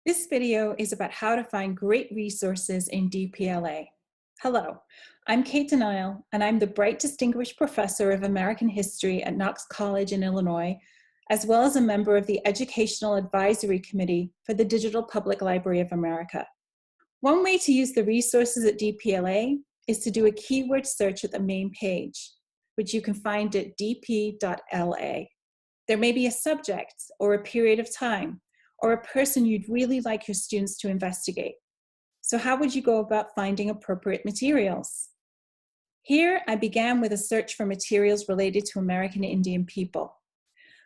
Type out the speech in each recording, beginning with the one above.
This video is about how to find great resources in DPLA. Hello, I'm Cate and I'm the Bright Distinguished Professor of American History at Knox College in Illinois, as well as a member of the Educational Advisory Committee for the Digital Public Library of America. One way to use the resources at DPLA is to do a keyword search at the main page, which you can find at dp.la. There may be a subject or a period of time, or a person you'd really like your students to investigate. So how would you go about finding appropriate materials? Here, I began with a search for materials related to American Indian people.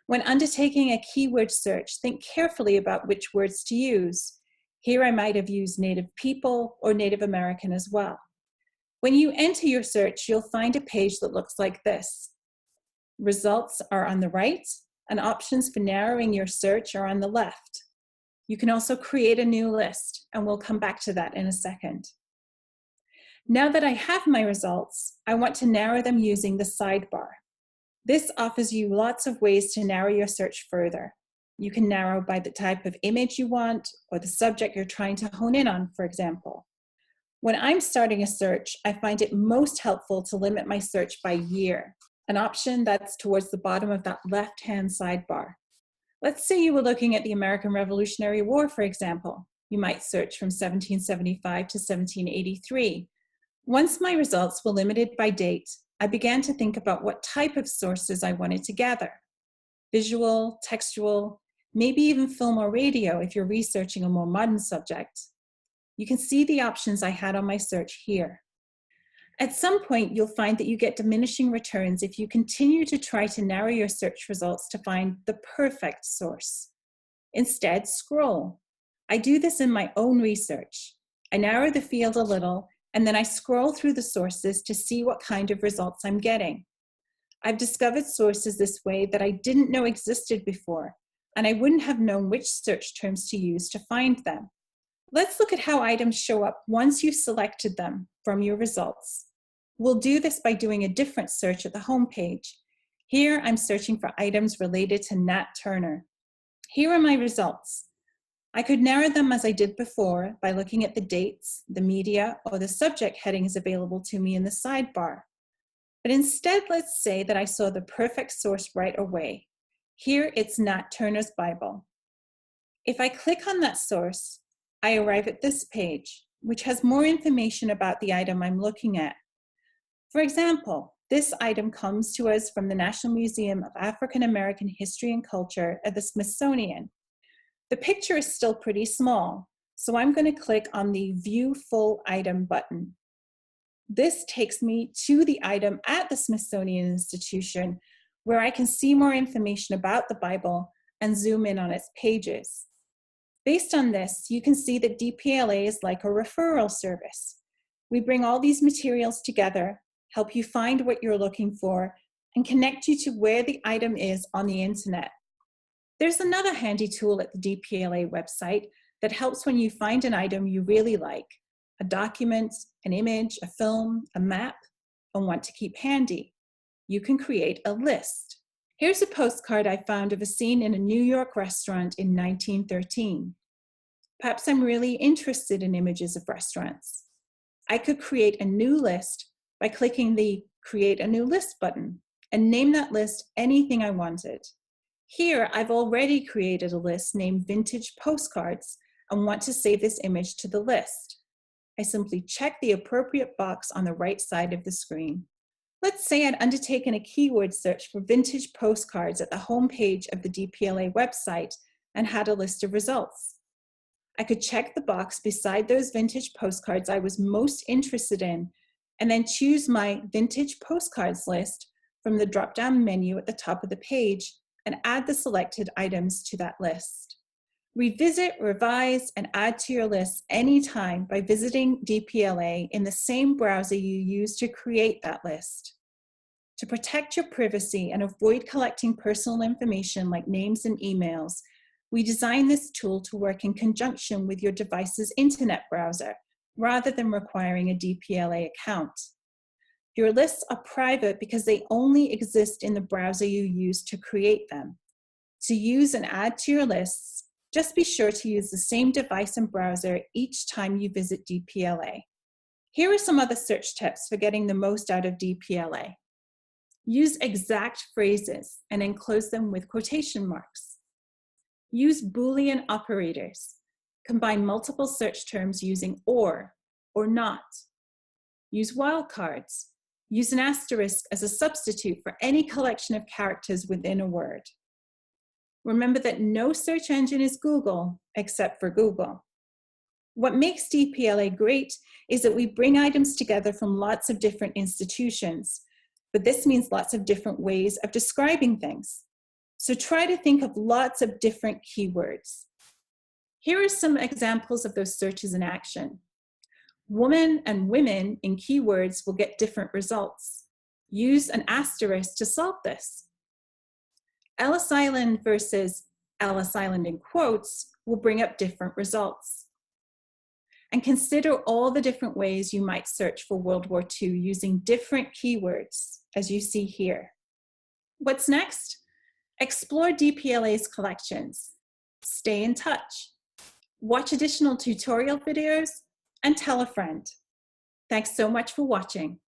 When undertaking a keyword search, think carefully about which words to use. Here I might have used Native people or Native American as well. When you enter your search, you'll find a page that looks like this. Results are on the right, and options for narrowing your search are on the left. You can also create a new list, and we'll come back to that in a second. Now that I have my results, I want to narrow them using the sidebar. This offers you lots of ways to narrow your search further. You can narrow by the type of image you want or the subject you're trying to hone in on, for example. When I'm starting a search, I find it most helpful to limit my search by year, an option that's towards the bottom of that left-hand sidebar. Let's say you were looking at the American Revolutionary War, for example. You might search from 1775 to 1783. Once my results were limited by date, I began to think about what type of sources I wanted to gather. Visual, textual, maybe even film or radio if you're researching a more modern subject. You can see the options I had on my search here. At some point, you'll find that you get diminishing returns if you continue to try to narrow your search results to find the perfect source. Instead, scroll. I do this in my own research. I narrow the field a little, and then I scroll through the sources to see what kind of results I'm getting. I've discovered sources this way that I didn't know existed before, and I wouldn't have known which search terms to use to find them. Let's look at how items show up once you've selected them from your results. We'll do this by doing a different search at the home page. Here, I'm searching for items related to Nat Turner. Here are my results. I could narrow them as I did before by looking at the dates, the media, or the subject headings available to me in the sidebar. But instead, let's say that I saw the perfect source right away. Here, it's Nat Turner's Bible. If I click on that source, I arrive at this page, which has more information about the item I'm looking at. For example, this item comes to us from the National Museum of African American History and Culture at the Smithsonian. The picture is still pretty small, so I'm going to click on the View Full Item button. This takes me to the item at the Smithsonian Institution, where I can see more information about the Bible and zoom in on its pages. Based on this, you can see that DPLA is like a referral service. We bring all these materials together, help you find what you're looking for, and connect you to where the item is on the internet. There's another handy tool at the DPLA website that helps when you find an item you really like, a document, an image, a film, a map, and want to keep handy. You can create a list. Here's a postcard I found of a scene in a New York restaurant in 1913. Perhaps I'm really interested in images of restaurants. I could create a new list by clicking the Create a New List button and name that list anything I wanted. Here, I've already created a list named Vintage Postcards and want to save this image to the list. I simply check the appropriate box on the right side of the screen. Let's say I'd undertaken a keyword search for vintage postcards at the home page of the DPLA website and had a list of results. I could check the box beside those vintage postcards I was most interested in and then choose my vintage postcards list from the drop-down menu at the top of the page and add the selected items to that list. Revisit, revise, and add to your list anytime by visiting DPLA in the same browser you used to create that list. To protect your privacy and avoid collecting personal information like names and emails, we designed this tool to work in conjunction with your device's internet browser, rather than requiring a DPLA account. Your lists are private because they only exist in the browser you use to create them. To use and add to your lists, Just be sure to use the same device and browser each time you visit DPLA. Here are some other search tips for getting the most out of DPLA. Use exact phrases and enclose them with quotation marks. Use Boolean operators. Combine multiple search terms using or not. Use wildcards. Use an asterisk as a substitute for any collection of characters within a word. Remember that no search engine is Google except for Google. What makes DPLA great is that we bring items together from lots of different institutions, but this means lots of different ways of describing things. So try to think of lots of different keywords. Here are some examples of those searches in action. Woman and women in keywords will get different results. Use an asterisk to solve this. Ellis Island versus Ellis Island in quotes will bring up different results. And consider all the different ways you might search for World War II using different keywords, as you see here. What's next? Explore DPLA's collections. Stay in touch. Watch additional tutorial videos and tell a friend. Thanks so much for watching.